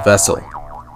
Vessel.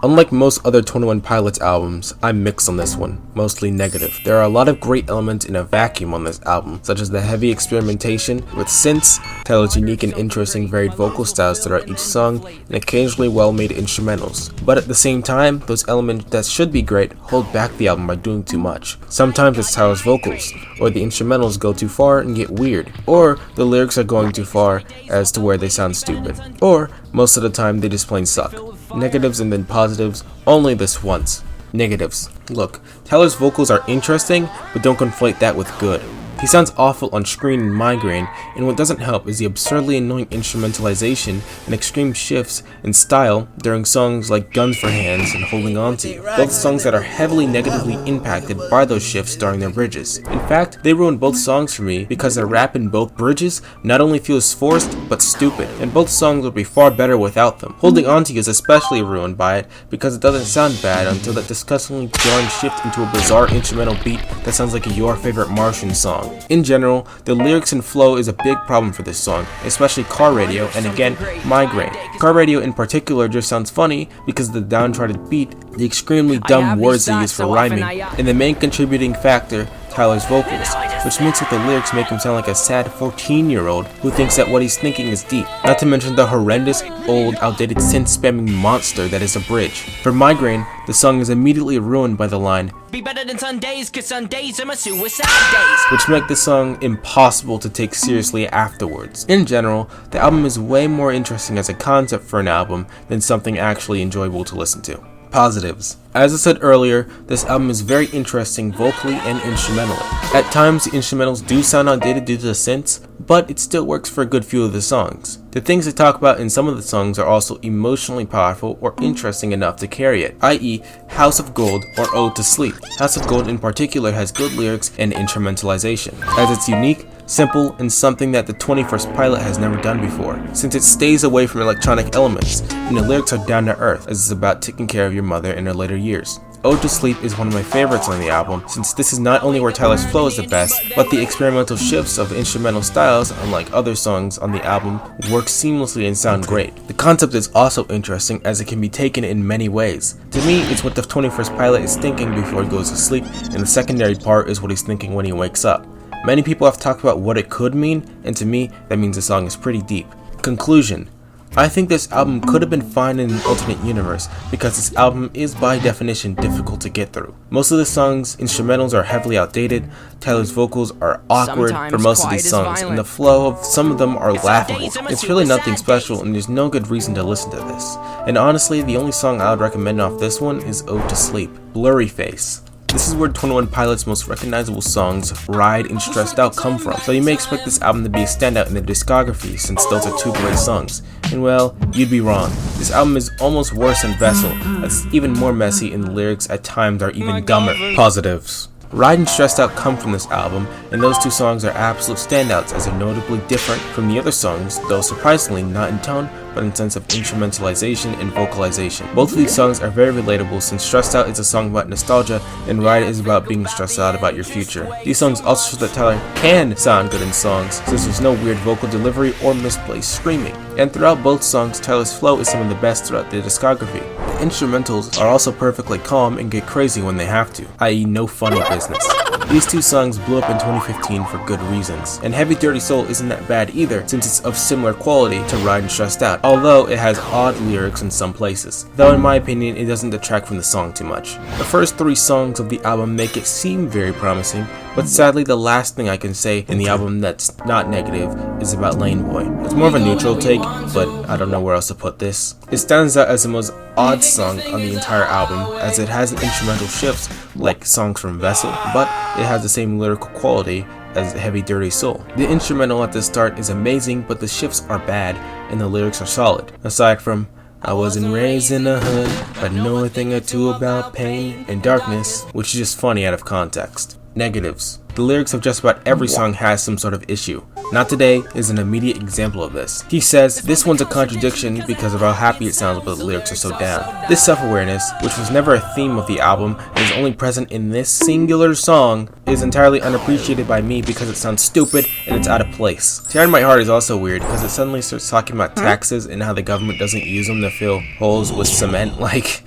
Unlike most other 21 Pilots albums, I'm mixed on this one, mostly negative. There are a lot of great elements in a vacuum on this album, such as the heavy experimentation with synths, Tyler's unique and interesting varied vocal styles throughout each song, and occasionally well-made instrumentals. But at the same time, those elements that should be great hold back the album by doing too much. Sometimes it's Tyler's vocals, or the instrumentals go too far and get weird, or the lyrics are going too far as to where they sound stupid, or most of the time they just plain suck. Negatives and then positives, only this once. Negatives. Look, Tyler's vocals are interesting, but don't conflate that with good. He sounds awful on screen in Migraine, and what doesn't help is the absurdly annoying instrumentalization and extreme shifts in style during songs like Guns for Hands and Holding On To You, both songs that are heavily negatively impacted by those shifts during their bridges. In fact, they ruined both songs for me because the rap in both bridges not only feels forced, but stupid, and both songs would be far better without them. Holding On To You is especially ruined by it because it doesn't sound bad until that disgustingly jarring shift into a bizarre instrumental beat that sounds like a Your Favorite Martian song. In general, the lyrics and flow is a big problem for this song, especially Car Radio and again, Migraine. Car Radio in particular just sounds funny because of the downtrodden beat, the extremely dumb words they use for rhyming, and the main contributing factor, Tyler's vocals, which mixed with the lyrics make him sound like a sad 14-year-old who thinks that what he's thinking is deep, not to mention the horrendous, old, outdated synth-spamming monster that is a bridge. For Migraine, the song is immediately ruined by the line, "Be better than Sundays, 'cause Sundays are my suicide days," which make the song impossible to take seriously afterwards. In general, the album is way more interesting as a concept for an album than something actually enjoyable to listen to. Positives. As I said earlier, this album is very interesting vocally and instrumentally. At times, the instrumentals do sound outdated due to the synths, but it still works for a good few of the songs. The things they talk about in some of the songs are also emotionally powerful or interesting enough to carry it, i.e. House of Gold or Ode to Sleep. House of Gold in particular has good lyrics and instrumentalization, as it's unique, simple, and something that the 21st Pilot has never done before, since it stays away from electronic elements, and the lyrics are down to earth, as it's about taking care of your mother in her later years. Ode to Sleep is one of my favorites on the album, since this is not only where Tyler's flow is the best, but the experimental shifts of instrumental styles, unlike other songs on the album, work seamlessly and sound great. The concept is also interesting as it can be taken in many ways. To me, it's what the 21st Pilot is thinking before he goes to sleep, and the secondary part is what he's thinking when he wakes up. Many people have talked about what it could mean, and to me, that means the song is pretty deep. Conclusion. I think this album could have been fine in an alternate universe because this album is by definition difficult to get through. Most of the songs' instrumentals are heavily outdated, Tyler's vocals are awkward for most of these songs, and the flow of some of them are laughable. It's really nothing special and there's no good reason to listen to this. And honestly, the only song I would recommend off this one is Ode to Sleep, Blurry Face. This is where 21 Pilot's most recognizable songs, Ride and Stressed Out, come from, so you may expect this album to be a standout in their discography since those are two great songs. And well, you'd be wrong. This album is almost worse than Vessel, that's even more messy and the lyrics at times are even dumber. Positives. Ride and Stressed Out come from this album, and those two songs are absolute standouts as they're notably different from the other songs, though surprisingly not in tone, but in sense of instrumentalization and vocalization. Both of these songs are very relatable since Stressed Out is a song about nostalgia and Ride is about being stressed out about your future. These songs also show that Tyler can sound good in songs since there's no weird vocal delivery or misplaced screaming. And throughout both songs, Tyler's flow is some of the best throughout their discography. The instrumentals are also perfectly calm and get crazy when they have to, i.e. no funny business. These two songs blew up in 2015 for good reasons, and Heavy Dirty Soul isn't that bad either since it's of similar quality to Ride and Stressed Out, although it has odd lyrics in some places, though in my opinion it doesn't detract from the song too much. The first three songs of the album make it seem very promising, but sadly the last thing I can say in the album that's not negative is about Lane Boy. It's more of a neutral take, but I don't know where else to put this. It stands out as the most odd song on the entire album, as it has instrumental shifts like songs from Vessel, but it has the same lyrical quality as Heavy Dirty Soul. The instrumental at the start is amazing, but the shifts are bad and the lyrics are solid. Aside from I wasn't raised in the hood, but know a thing or two about pain and darkness, which is just funny out of context. Negatives. The lyrics of just about every song has some sort of issue. Not Today is an immediate example of this. He says, this one's a contradiction because of how happy it sounds but the lyrics are so down. This self-awareness, which was never a theme of the album and is only present in this singular song, is entirely unappreciated by me because it sounds stupid and it's out of place. Tear in My Heart is also weird because it suddenly starts talking about taxes and how the government doesn't use them to fill holes with cement. Like,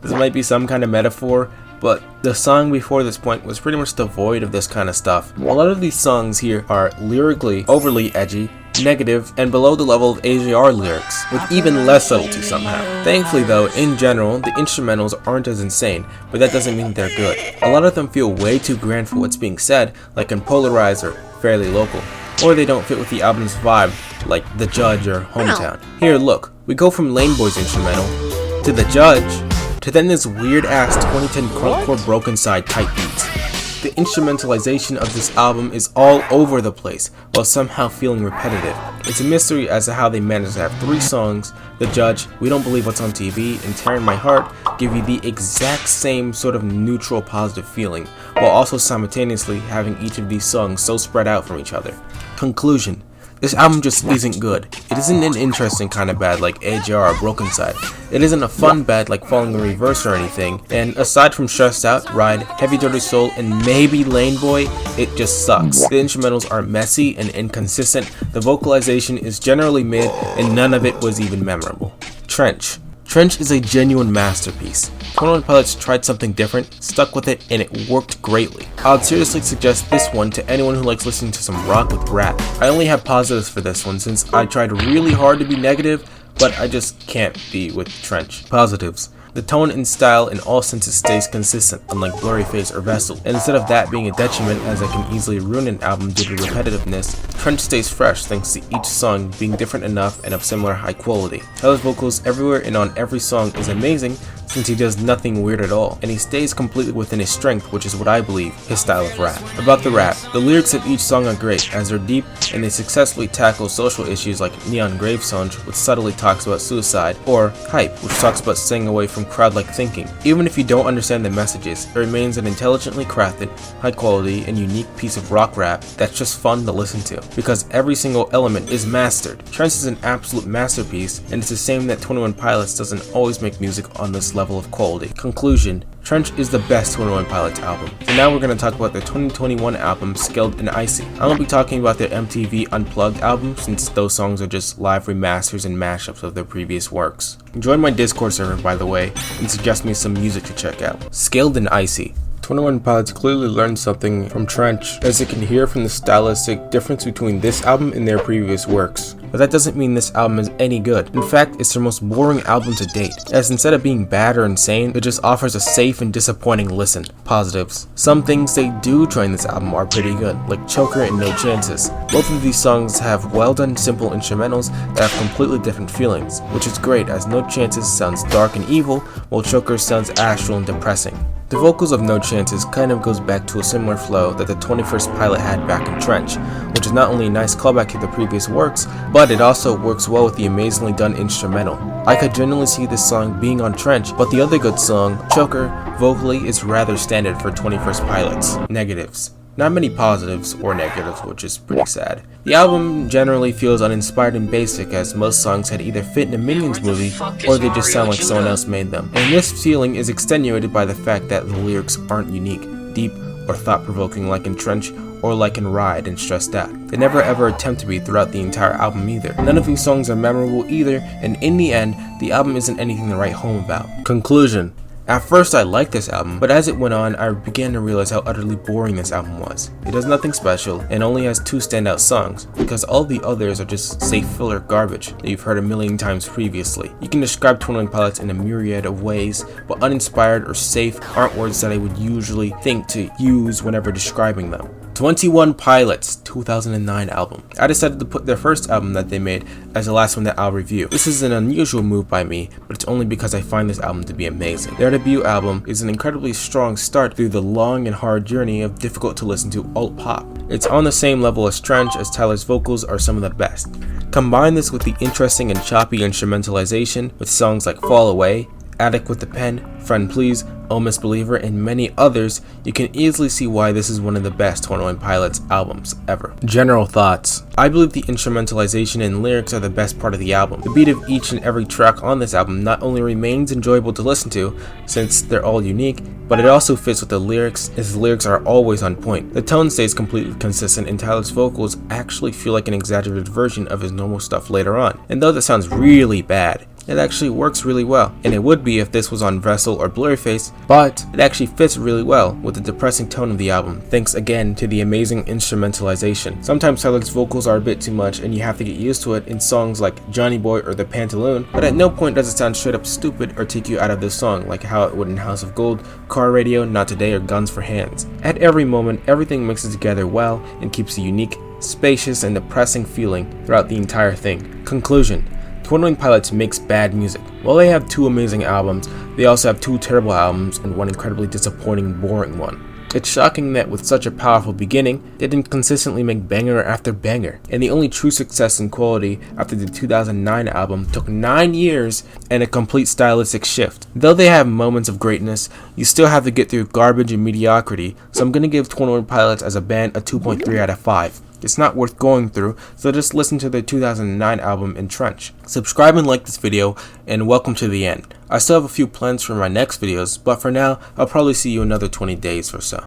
this might be some kind of metaphor, but the song before this point was pretty much devoid of this kind of stuff. A lot of these songs here are lyrically overly edgy, negative, and below the level of AJR lyrics, with even less subtlety somehow. Thankfully though, in general, the instrumentals aren't as insane, but that doesn't mean they're good. A lot of them feel way too grand for what's being said, like in Polarize or Fairly Local. Or they don't fit with the album's vibe, like The Judge or Hometown. Here, look, we go from Lane Boy's instrumental, to The Judge, to then this weird ass 2010 crunkcore broken side type beats. The instrumentalization of this album is all over the place, while somehow feeling repetitive. It's a mystery as to how they managed to have 3 songs, The Judge, We Don't Believe What's on TV, and Tear in My Heart, give you the exact same sort of neutral positive feeling, while also simultaneously having each of these songs so spread out from each other. Conclusion. This album just isn't good. It isn't an interesting kind of bad like AJR or Broken Side. It isn't a fun bad like Falling in Reverse or anything, and aside from Stressed Out, Ride, Heavy Dirty Soul, and maybe Lane Boy, it just sucks. The instrumentals are messy and inconsistent, the vocalization is generally mid, and none of it was even memorable. Trench. Trench is a genuine masterpiece. 21 Pilots tried something different, stuck with it, and it worked greatly. I would seriously suggest this one to anyone who likes listening to some rock with rap. I only have positives for this one since I tried really hard to be negative, but I just can't be with Trench. Positives. The tone and style in all senses stays consistent, unlike Blurry Face or Vessel, and instead of that being a detriment as it can easily ruin an album due to repetitiveness, Trench stays fresh thanks to each song being different enough and of similar high quality. Tyler's vocals everywhere and on every song is amazing since he does nothing weird at all, and he stays completely within his strength, which is what I believe his style of rap. About the rap, the lyrics of each song are great as they're deep and they successfully tackle social issues like Neon Gravestone, which subtly talks about suicide, or Hype, which talks about staying away from crowd-like thinking. Even if you don't understand the messages, it remains an intelligently crafted, high quality, and unique piece of rock rap that's just fun to listen to, because every single element is mastered. Trench is an absolute masterpiece, and it's a shame that 21 Pilots doesn't always make music on this level of quality. Conclusion. Trench is the best 21 Pilots album. So now we're going to talk about their 2021 album, Skilled and Icy. I won't be talking about their MTV Unplugged album since those songs are just live remasters and mashups of their previous works. Join my Discord server, by the way, and suggest me some music to check out. Skilled and Icy. 21 Pilots clearly learned something from Trench, as it can hear from the stylistic difference between this album and their previous works. But that doesn't mean this album is any good. In fact, it's their most boring album to date, as instead of being bad or insane, it just offers a safe and disappointing listen. Positives. Some things they do try in this album are pretty good, like Choker and No Chances. Both of these songs have well done simple instrumentals that have completely different feelings, which is great as No Chances sounds dark and evil, while Choker sounds astral and depressing. The vocals of No Chances kind of goes back to a similar flow that the 21st Pilot had back in Trench, which is not only a nice callback to the previous works, but it also works well with the amazingly done instrumental. I could genuinely see this song being on Trench, but the other good song, Choker, vocally is rather standard for 21st Pilots. Negatives. Not many positives or negatives, which is pretty sad. The album generally feels uninspired and basic, as most songs had either fit in a Minions movie or they just sound like someone else made them. And this feeling is extenuated by the fact that the lyrics aren't unique, deep, or thought-provoking like in Trench or like in Ride and Stressed Out. They never ever attempt to be throughout the entire album either. None of these songs are memorable either, and in the end, the album isn't anything to write home about. Conclusion. At first I liked this album, but as it went on, I began to realize how utterly boring this album was. It does nothing special, and only has 2 standout songs, because all the others are just safe filler garbage that you've heard a million times previously. You can describe 21 Pilots in a myriad of ways, but uninspired or safe aren't words that I would usually think to use whenever describing them. 21 Pilots 2009 album. I decided to put their first album that they made as the last one that I'll review. This is an unusual move by me, but it's only because I find this album to be amazing. Their debut album is an incredibly strong start through the long and hard journey of difficult to listen to alt pop. It's on the same level as Trench, as Tyler's vocals are some of the best. Combine this with the interesting and choppy instrumentalization with songs like Fall Away, Attic with the Pen, Friend Please, Oh Misbeliever, and many others, you can easily see why this is one of the best 21 Pilots albums ever. General thoughts. I believe the instrumentalization and lyrics are the best part of the album. The beat of each and every track on this album not only remains enjoyable to listen to, since they're all unique, but it also fits with the lyrics, as the lyrics are always on point. The tone stays completely consistent, and Tyler's vocals actually feel like an exaggerated version of his normal stuff later on. And though that sounds really bad, it actually works really well, and it would be if this was on Vessel or Blurryface, but it actually fits really well with the depressing tone of the album, thanks again to the amazing instrumentalization. Sometimes Tyler's vocals are a bit too much and you have to get used to it in songs like Johnny Boy or The Pantaloon, but at no point does it sound straight up stupid or take you out of the song like how it would in House of Gold, Car Radio, Not Today, or Guns for Hands. At every moment, everything mixes together well and keeps a unique, spacious, and depressing feeling throughout the entire thing. Conclusion. 21 Pilots makes bad music. While they have 2 amazing albums, they also have 2 terrible albums and 1 incredibly disappointing, boring one. It's shocking that with such a powerful beginning, they didn't consistently make banger after banger, and the only true success in quality after the 2009 album took 9 years and a complete stylistic shift. Though they have moments of greatness, you still have to get through garbage and mediocrity, so I'm gonna give 21 Pilots as a band a 2.3 out of 5. It's not worth going through, so just listen to their 2009 album Entrench. Subscribe and like this video, and welcome to the end. I still have a few plans for my next videos, but for now, I'll probably see you another 20 days or so.